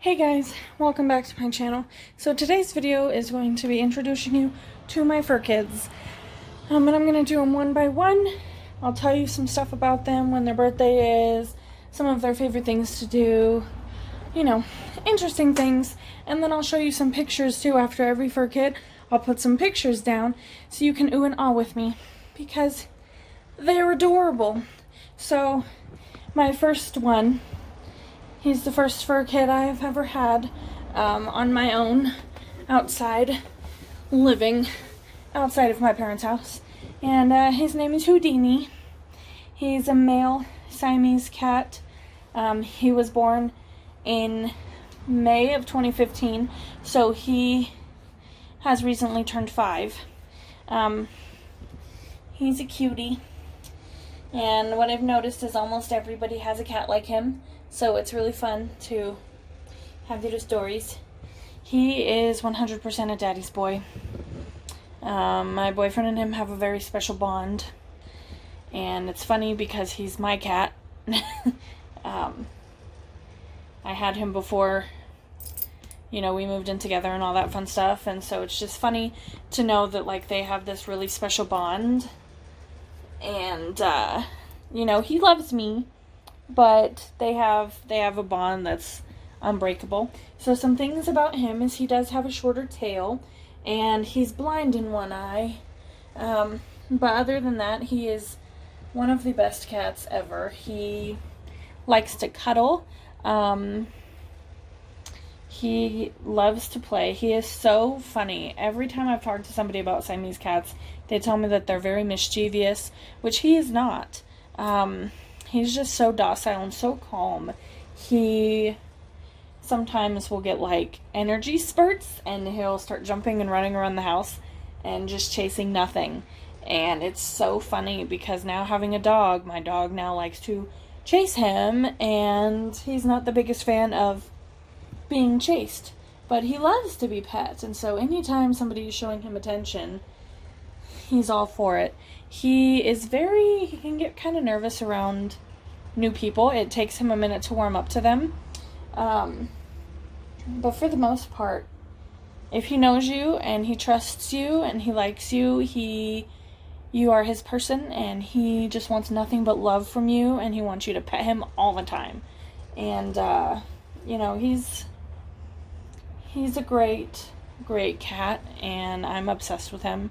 Hey guys, welcome back to my channel. So today's video is going to be introducing you to my fur kids. And I'm going to do them one by one. I'll tell you some stuff about them, when their birthday is, some of their favorite things to do, interesting things. And then I'll show you some pictures too after every fur kid. I'll put some pictures down so you can ooh and ah with me because they're adorable. So my first one, he's the first fur kid I've ever had on my own, living outside of my parents' house. And his name is Houdini. He's a male Siamese cat. He was born in May of 2015, so he has recently turned 5. He's a cutie. And what I've noticed is almost everybody has a cat like him. So it's really fun to have little stories. He is 100% a daddy's boy. My boyfriend and him have a very special bond. And it's funny because he's my cat. I had him before, we moved in together and all that fun stuff. And so it's just funny to know that, they have this really special bond. And, he loves me. But they have a bond that's unbreakable. So some things about him is he does have a shorter tail, and he's blind in one eye. But other than that, he is one of the best cats ever. He likes to cuddle. He loves to play. He is so funny. Every time I've talked to somebody about Siamese cats, they tell me that they're very mischievous, which he is not. He's just so docile and so calm. He sometimes will get energy spurts and he'll start jumping and running around the house and just chasing nothing. And it's so funny because now having a dog, my dog now likes to chase him, and he's not the biggest fan of being chased, but he loves to be pet. And so anytime somebody is showing him attention, he's all for it. He can get kind of nervous around new people. It takes him a minute to warm up to them. But for the most part, if he knows you and he trusts you and he likes you, you are his person, and he just wants nothing but love from you, and he wants you to pet him all the time. And, he's a great, great cat, and I'm obsessed with him.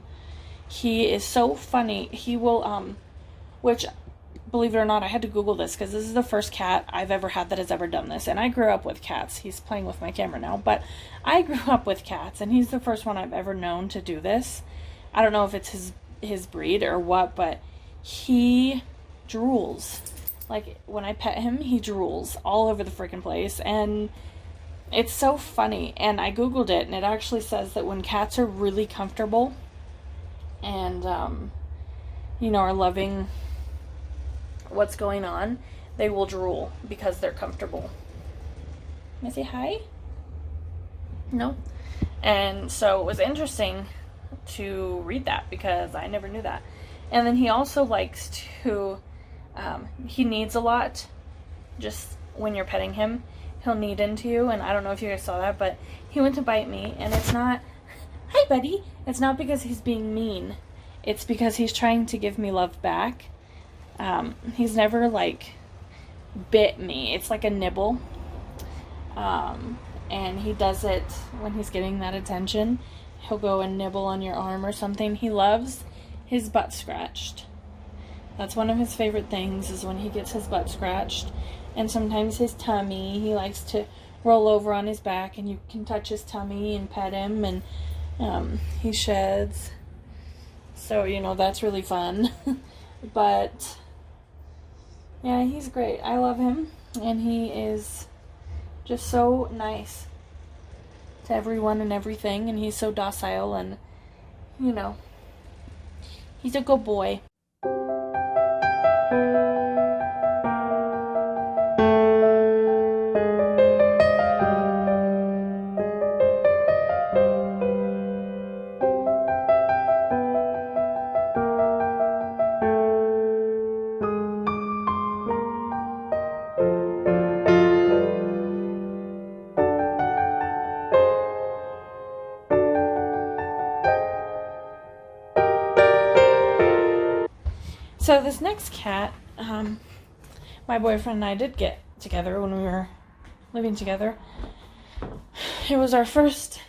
He is so funny. He will, which, believe it or not, I had to Google this because this is the first cat I've ever had that has ever done this. And I grew up with cats. He's playing with my camera now, but I grew up with cats, and he's the first one I've ever known to do this. I don't know if it's his breed or what, but he drools. When I pet him, he drools all over the freaking place, and it's so funny. And I Googled it, and it actually says that when cats are really comfortable and, are loving what's going on, they will drool because they're comfortable. Can I say hi? No? And so it was interesting to read that because I never knew that. And then he also likes to, he needs a lot. Just when you're petting him, he'll knead into you. And I don't know if you guys saw that, but he went to bite me, and it's not, hi buddy. It's not because he's being mean. It's because he's trying to give me love back. He's never bit me. It's like a nibble. And he does it when he's getting that attention. He'll go and nibble on your arm or something. He loves his butt scratched. That's one of his favorite things, is when he gets his butt scratched. And sometimes his tummy. He likes to roll over on his back, and you can touch his tummy and pet him, and he sheds. So, that's really fun. But yeah, he's great. I love him, and he is just so nice to everyone and everything, and he's so docile, and, he's a good boy. So this next cat, my boyfriend and I did get together when we were living together. It was our first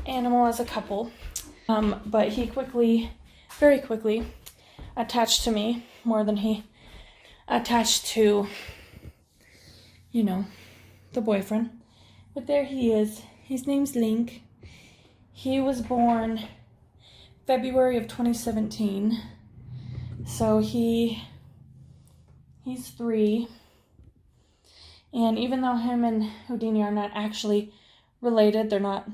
animal as a couple, but he very quickly, attached to me more than he attached to, the boyfriend. But there he is. His name's Link. He was born February of 2017. So he's 3. And even though him and Houdini are not actually related, they're not,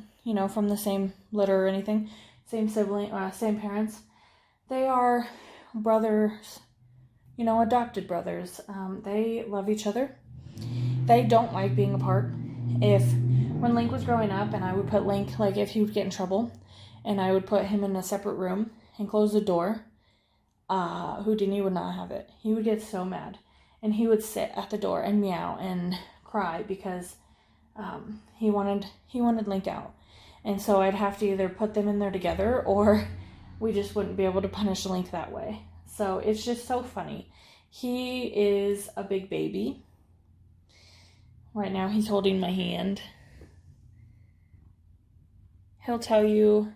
from the same litter or anything, same sibling, same parents, they are brothers, adopted brothers. They love each other. They don't like being apart. When Link was growing up and I would put Link, like if he would get in trouble, and I would put him in a separate room and close the door, Houdini would not have it. He would get so mad. And he would sit at the door and meow and cry because he wanted Link out. And so I'd have to either put them in there together or we just wouldn't be able to punish Link that way. So it's just so funny. He is a big baby. Right now he's holding my hand. He'll tell you,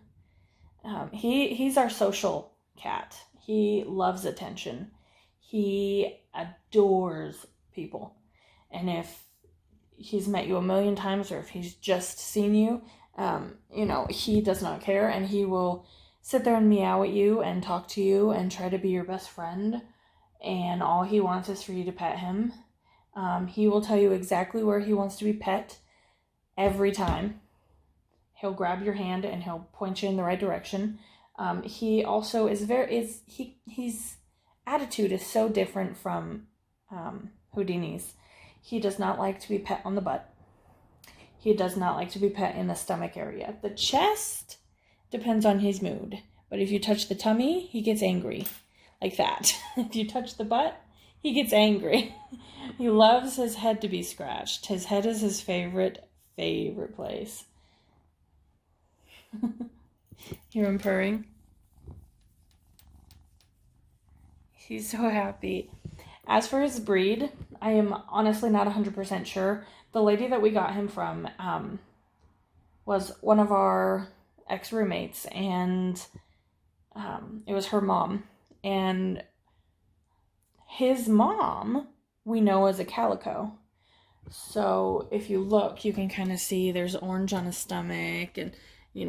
he's our social cat. He loves attention. He adores people. And if he's met you a million times or if he's just seen you, he does not care, and he will sit there and meow at you and talk to you and try to be your best friend, and all he wants is for you to pet him. He will tell you exactly where he wants to be pet every time. He'll grab your hand and he'll point you in the right direction. He also is his attitude is so different from Houdini's. He does not like to be pet on the butt. He does not like to be pet in the stomach area. The chest depends on his mood. But if you touch the tummy, he gets angry. Like that. If you touch the butt, he gets angry. He loves his head to be scratched. His head is his favorite place. Hear him purring? He's so happy. As for his breed, I am honestly not 100% sure. The lady that we got him from was one of our ex-roommates, and it was her mom. And his mom, we know, is a calico. So if you look, you can kind of see there's orange on his stomach, and he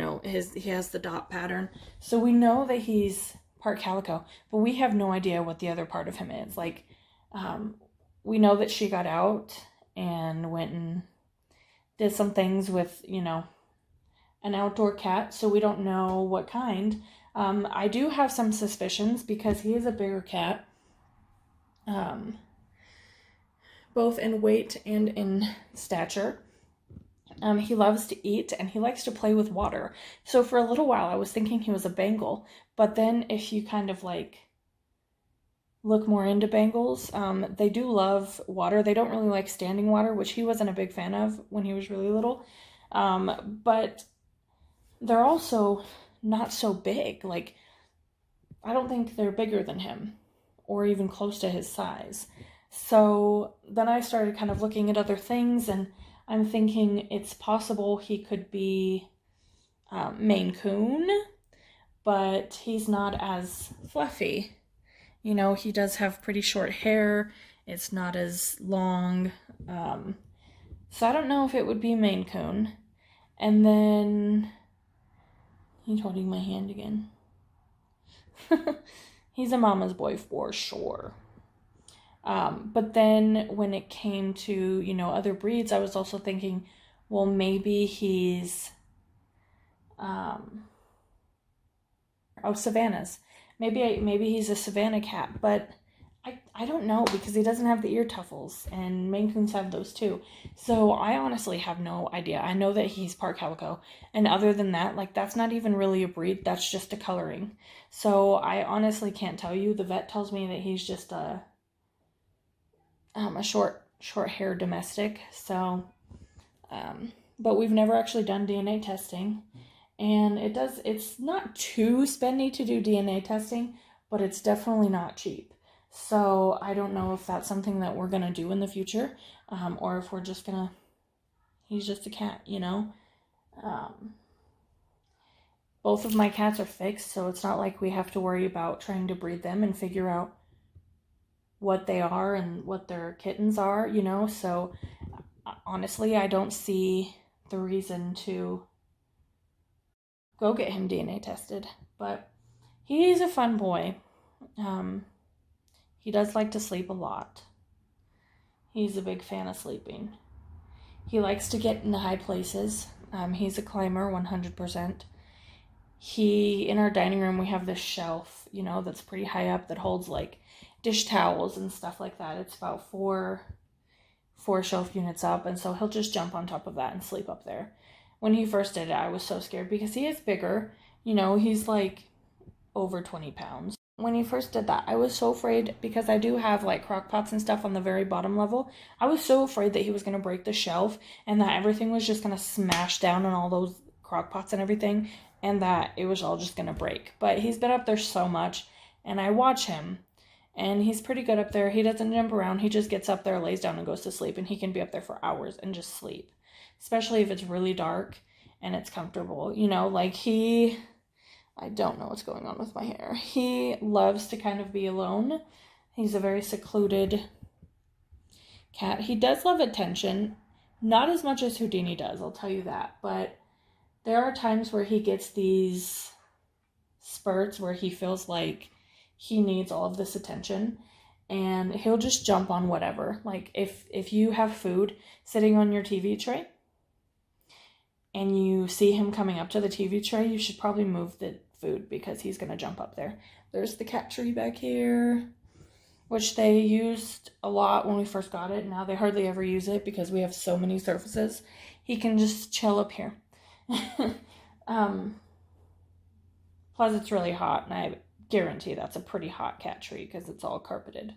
has the dot pattern. So we know that he's part calico, but we have no idea what the other part of him is. Like, we know that she got out and went and did some things with, an outdoor cat, so we don't know what kind. I do have some suspicions because he is a bigger cat, both in weight and in stature. He loves to eat and he likes to play with water. So for a little while I was thinking he was a Bengal, but then if you kind of look more into Bengals, they do love water. They don't really like standing water, which he wasn't a big fan of when he was really little. But they're also not so big. Like, I don't think they're bigger than him or even close to his size. So then I started kind of looking at other things, and I'm thinking it's possible he could be Maine Coon, but he's not as fluffy. He does have pretty short hair. It's not as long. So I don't know if it would be Maine Coon. And then he's holding my hand again. He's a mama's boy for sure. But then when it came to, other breeds, I was also thinking, well, maybe he's, Savannas. Maybe he's a Savannah cat, but I don't know, because he doesn't have the ear tuffles, and Maine Coons have those too. So I honestly have no idea. I know that he's part calico, and other than that, that's not even really a breed. That's just a coloring. So I honestly can't tell you. The vet tells me that he's just a short hair domestic. So, but we've never actually done DNA testing, and it's not too spendy to do DNA testing, but it's definitely not cheap. So I don't know if that's something that we're gonna do in the future, or if we're just gonna, he's just a cat, you know? Both of my cats are fixed, so it's not like we have to worry about trying to breed them and figure out what they are and what their kittens are, you know? So honestly, I don't see the reason to go get him DNA tested. But he's a fun boy. He does like to sleep a lot. He's a big fan of sleeping. He likes to get into high places. He's a climber 100%. In our dining room, we have this shelf, you know, that's pretty high up that holds like dish towels and stuff like that. It's about four shelf units up, and so he'll just jump on top of that and sleep up there. When he first did it, I was so scared because he is bigger, you know, he's like over 20 pounds. When he first did that, I was so afraid because I do have like crock pots and stuff on the very bottom level. I was so afraid that he was going to break the shelf and that everything was just going to smash down on all those crock pots and everything, and that it was all just going to break. But he's been up there so much, and I watch him, and he's pretty good up there. He doesn't jump around. He just gets up there, lays down, and goes to sleep, and he can be up there for hours and just sleep, especially if it's really dark and it's comfortable. You know, like I don't know what's going on with my hair. He loves to kind of be alone. He's a very secluded cat. He does love attention, not as much as Houdini does, I'll tell you that, but there are times where he gets these spurts where he feels like he needs all of this attention, and he'll just jump on whatever. Like if you have food sitting on your TV tray and you see him coming up to the TV tray, you should probably move the food because he's going to jump up there. There's the cat tree back here, which they used a lot when we first got it. Now they hardly ever use it because we have so many surfaces. He can just chill up here. Plus it's really hot, and I guarantee that's a pretty hot cat tree because it's all carpeted.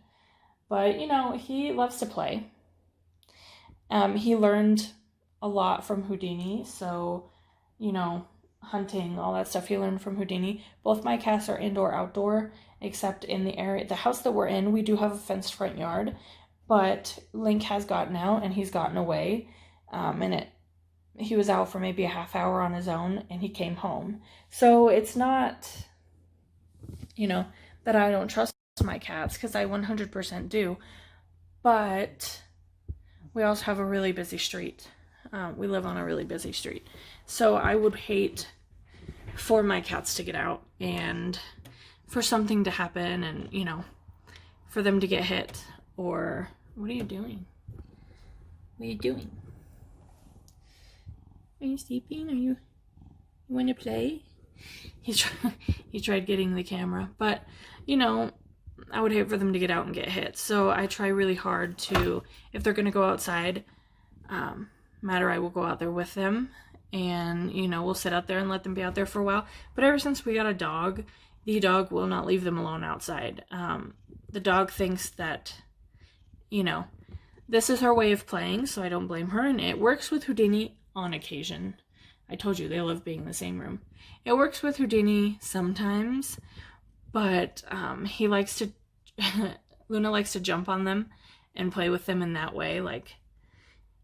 But you know, he loves to play. He learned a lot from Houdini, so you know, hunting, all that stuff he learned from Houdini. Both my cats are indoor outdoor, except in the house that we're in, we do have a fenced front yard, but Link has gotten out and he's gotten away, and he was out for maybe a half hour on his own, and he came home. So it's not, you know, that I don't trust my cats, because I 100% do. But we also have a really busy street. We live on a really busy street. So I would hate for my cats to get out and for something to happen and, you know, for them to get hit or... What are you doing? What are you doing? Are you sleeping? You want to play? He tried getting the camera, but you know, I would hate for them to get out and get hit. So I try really hard to, if they're going to go outside, Matt or I will go out there with them, and you know, we'll sit out there and let them be out there for a while. But ever since we got a dog, the dog will not leave them alone outside. The dog thinks that, you know, this is her way of playing, so I don't blame her, and it works with Houdini on occasion. I told you they love being in the same room. It works with Houdini sometimes, but he likes to Luna likes to jump on them and play with them in that way, like,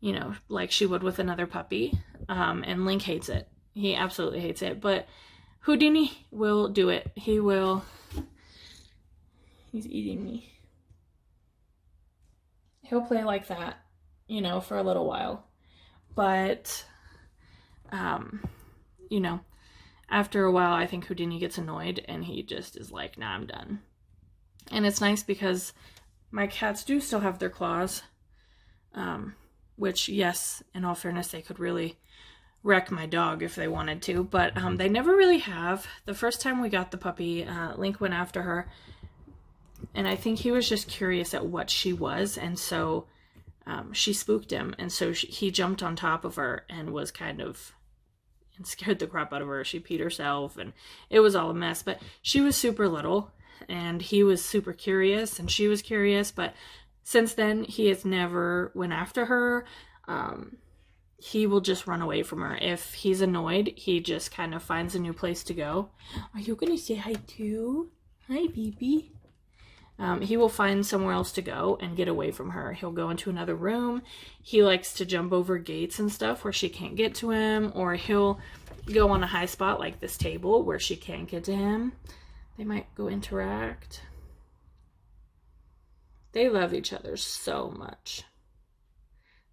you know, like she would with another puppy. And Link hates it. He absolutely hates it, but Houdini will do it. He's eating me. He'll play like that, you know, for a little while. But, you know, after a while, I think Houdini gets annoyed and he just is like, nah, I'm done. And it's nice because my cats do still have their claws, which, yes, in all fairness, they could really wreck my dog if they wanted to, but they never really have. The first time we got the puppy, Link went after her, and I think he was just curious at what she was, and so she spooked him, and so he jumped on top of her and was kind of, and scared the crap out of her. She peed herself, and it was all a mess, but she was super little, and he was super curious, and she was curious, but since then, he has never went after her. He will just run away from her. If he's annoyed, he just kind of finds a new place to go. Are you going to say hi too? Hi, Pee-Pee. He will find somewhere else to go and get away from her. He'll go into another room. He likes to jump over gates and stuff where she can't get to him, or he'll go on a high spot like this table where she can't get to him. They might go interact. They love each other so much.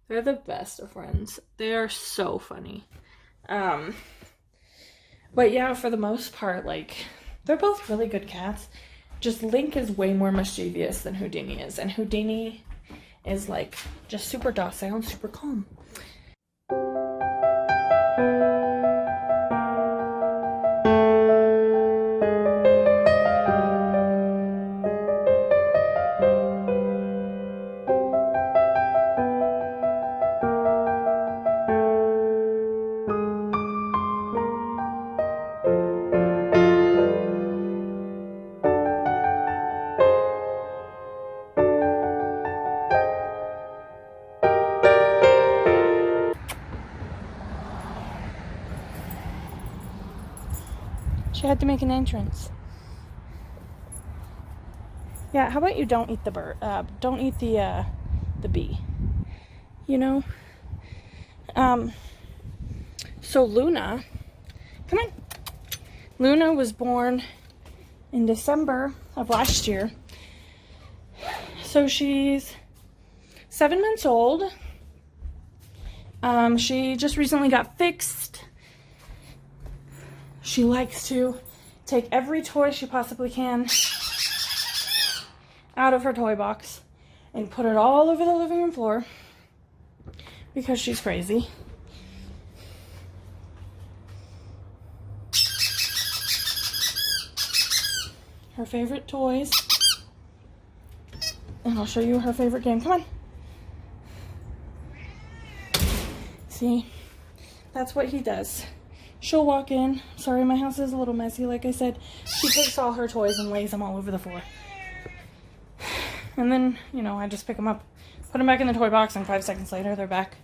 They're the best of friends. They are so funny. But yeah, for the most part, like, they're both really good cats. Just Link is way more mischievous than Houdini is. And Houdini is, like, just super docile and super calm. She had to make an entrance. Yeah, how about you don't eat the bird? Don't eat the bee. You know? So Luna, come on. Luna was born in December of last year. So she's 7 months old. She just recently got fixed. She likes to take every toy she possibly can out of her toy box and put it all over the living room floor because she's crazy. Her favorite toys. And I'll show you her favorite game. Come on. See? That's what he does. She'll walk in. Sorry, my house is a little messy. Like I said, she takes all her toys and lays them all over the floor. And then, you know, I just pick them up, put them back in the toy box, and 5 seconds later, they're back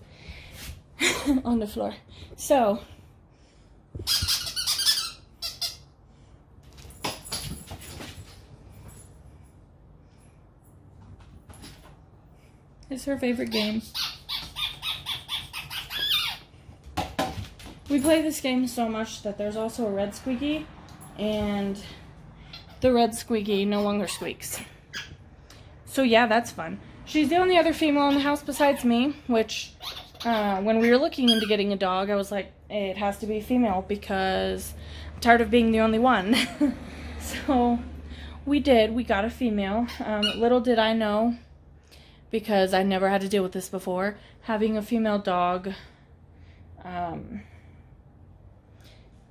on the floor. So, it's her favorite game. We play this game so much that there's also a red squeaky, and the red squeaky no longer squeaks. So yeah, that's fun. She's the only other female in the house besides me, which when we were looking into getting a dog, I was like, it has to be female because I'm tired of being the only one. So we got a female. Little did I know, because I never had to deal with this before, having a female dog,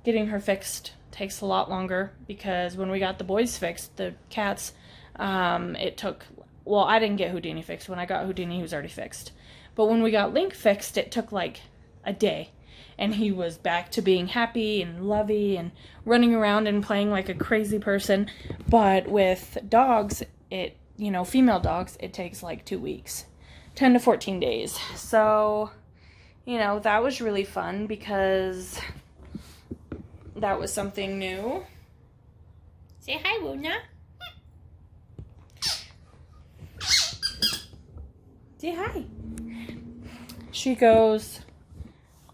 getting her fixed takes a lot longer, because when we got the boys fixed, the cats, it took, well, I didn't get Houdini fixed. When I got Houdini, he was already fixed. But when we got Link fixed, it took like a day. And he was back to being happy and lovey and running around and playing like a crazy person. But with dogs, it, you know, female dogs, it takes like 2 weeks, 10 to 14 days. So, you know, that was really fun because that was something new. Say hi, Luna. Say hi. She goes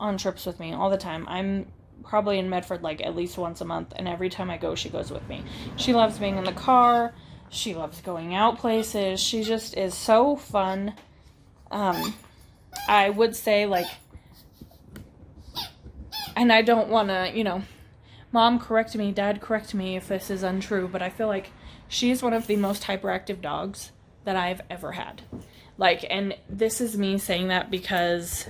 on trips with me all the time. I'm probably in Medford like at least once a month, and every time I go, she goes with me. She loves being in the car. She loves going out places. She just is so fun. I would say, like, and I don't want to, you know, Mom, correct me, Dad, correct me if this is untrue, but I feel like she's one of the most hyperactive dogs that I've ever had. Like, and this is me saying that because,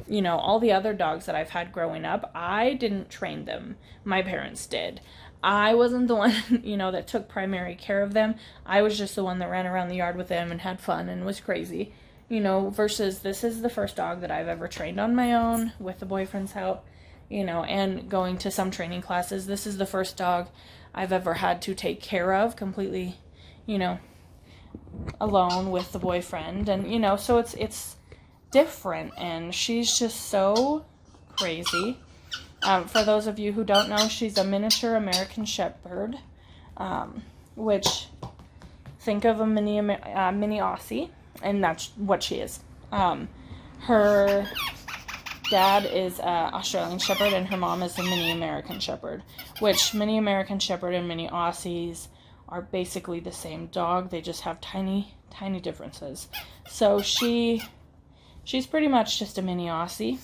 you know, all the other dogs that I've had growing up, I didn't train them. My parents did. I wasn't the one, you know, that took primary care of them. I was just the one that ran around the yard with them and had fun and was crazy, you know, versus this is the first dog that I've ever trained on my own with the boyfriend's help. You know, and going to some training classes. This is the first dog I've ever had to take care of completely, you know, alone with the boyfriend. And, you know, so it's different, and she's just so crazy. For those of you who don't know, she's a miniature American Shepherd. which think of a mini Aussie, and that's what she is. Her dad is an Australian Shepherd, and her mom is a mini American Shepherd, which mini American Shepherd and mini Aussies are basically the same dog. They just have tiny differences. So she's pretty much just a mini Aussie.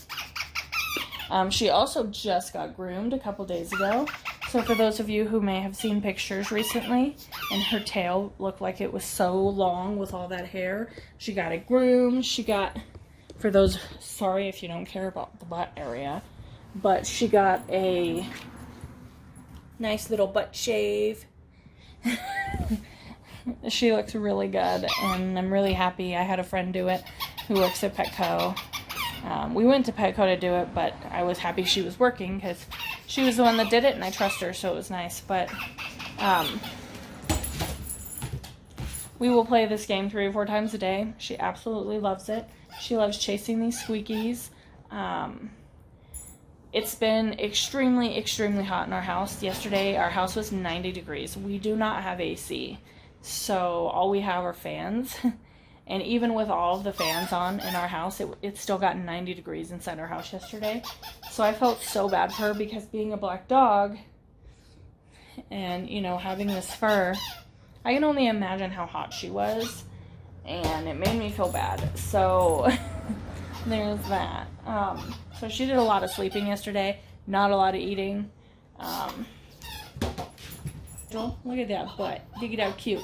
She also just got groomed a couple days ago. So for those of you who may have seen pictures recently, and her tail looked like it was so long with all that hair, she got it groomed. She got, for those, sorry if you don't care about the butt area, but she got a nice little butt shave. She looks really good, and I'm really happy. I had a friend do it who works at Petco. We went to Petco to do it, but I was happy she was working because she was the one that did it, and I trust her, so it was nice. But we will play this game 3 or 4 times a day. She absolutely loves it. She loves chasing these squeakies. It's been extremely hot in our house. Yesterday, our house was 90 degrees. We do not have AC, so all we have are fans. And even with all of the fans on in our house, it still got 90 degrees inside our house yesterday. So I felt so bad for her because being a black dog and, you know, having this fur, I can only imagine how hot she was. And it made me feel bad. So there's that. So she did a lot of sleeping yesterday, not a lot of eating. Look at that butt. Dig it out cute.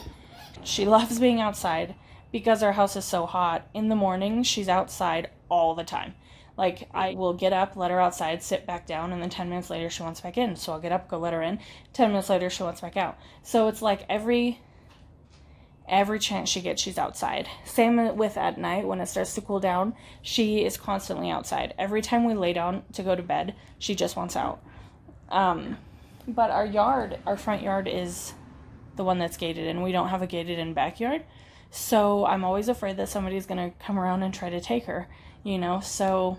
She loves being outside. Because our house is so hot, in the morning, she's outside all the time. Like, I will get up, let her outside, sit back down, and then 10 minutes later, she wants back in. So I'll get up, go let her in. 10 minutes later, she wants back out. So it's like every chance she gets, she's outside. Same with at night, when it starts to cool down, she is constantly outside. Every time we lay down to go to bed, she just wants out. But our front yard is the one that's gated, and we don't have a gated in backyard. So I'm always afraid that somebody's going to come around and try to take her, you know, so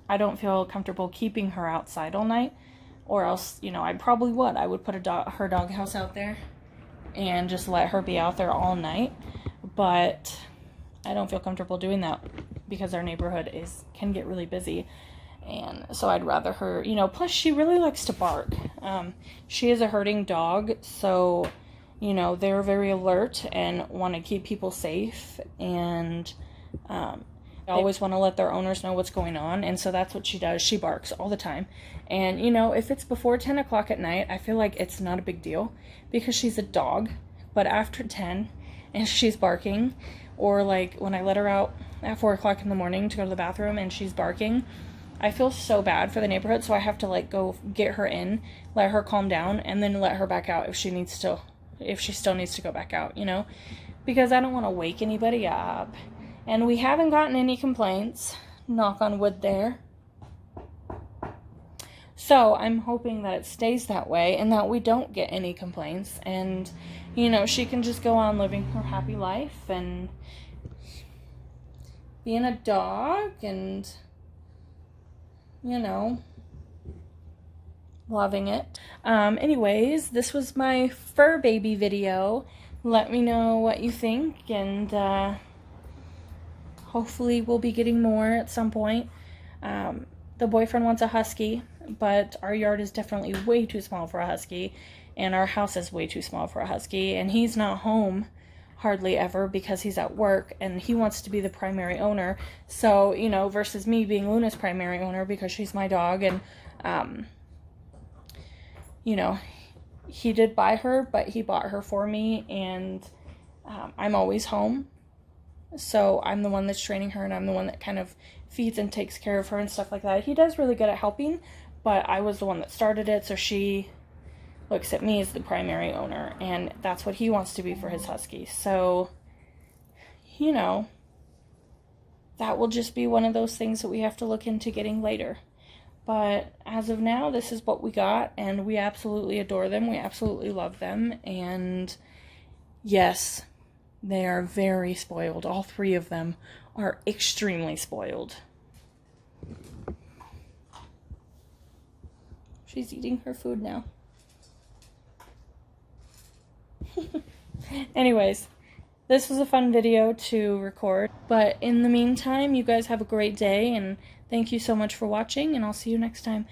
I don't feel comfortable keeping her outside all night, or else, you know, I probably would. I would put her doghouse out there and just let her be out there all night, but I don't feel comfortable doing that because our neighborhood can get really busy, and so I'd rather her, you know, plus she really likes to bark. She is a herding dog, so you know, they're very alert and want to keep people safe, and they always want to let their owners know what's going on, and so that's what she does. She barks all the time. And, you know, if it's before 10 o'clock at night, I feel like it's not a big deal because she's a dog, but after 10 and she's barking, or like when I let her out at 4 o'clock in the morning to go to the bathroom and she's barking, I feel so bad for the neighborhood, so I have to like go get her in, let her calm down, and then let her back out if she still needs to go back out, you know, because I don't want to wake anybody up. And we haven't gotten any complaints, knock on wood there. So I'm hoping that it stays that way and that we don't get any complaints, and, you know, she can just go on living her happy life and being a dog and, you know, loving it. Anyways, this was my fur baby video. Let me know what you think, and hopefully we'll be getting more at some point. The boyfriend wants a husky, but our yard is definitely way too small for a husky, and our house is way too small for a husky, and he's not home hardly ever because he's at work, and he wants to be the primary owner. So, you know, versus me being Luna's primary owner because she's my dog, and you know, he did buy her, but he bought her for me, and I'm always home. So I'm the one that's training her, and I'm the one that kind of feeds and takes care of her and stuff like that. He does really good at helping, but I was the one that started it, so she looks at me as the primary owner, and that's what he wants to be for his husky. So, you know, that will just be one of those things that we have to look into getting later. But as of now, this is what we got, and we absolutely adore them. We absolutely love them, and yes, they are very spoiled. All 3 of them are extremely spoiled. She's eating her food now. Anyways, this was a fun video to record. But in the meantime, you guys have a great day, and thank you so much for watching, and I'll see you next time.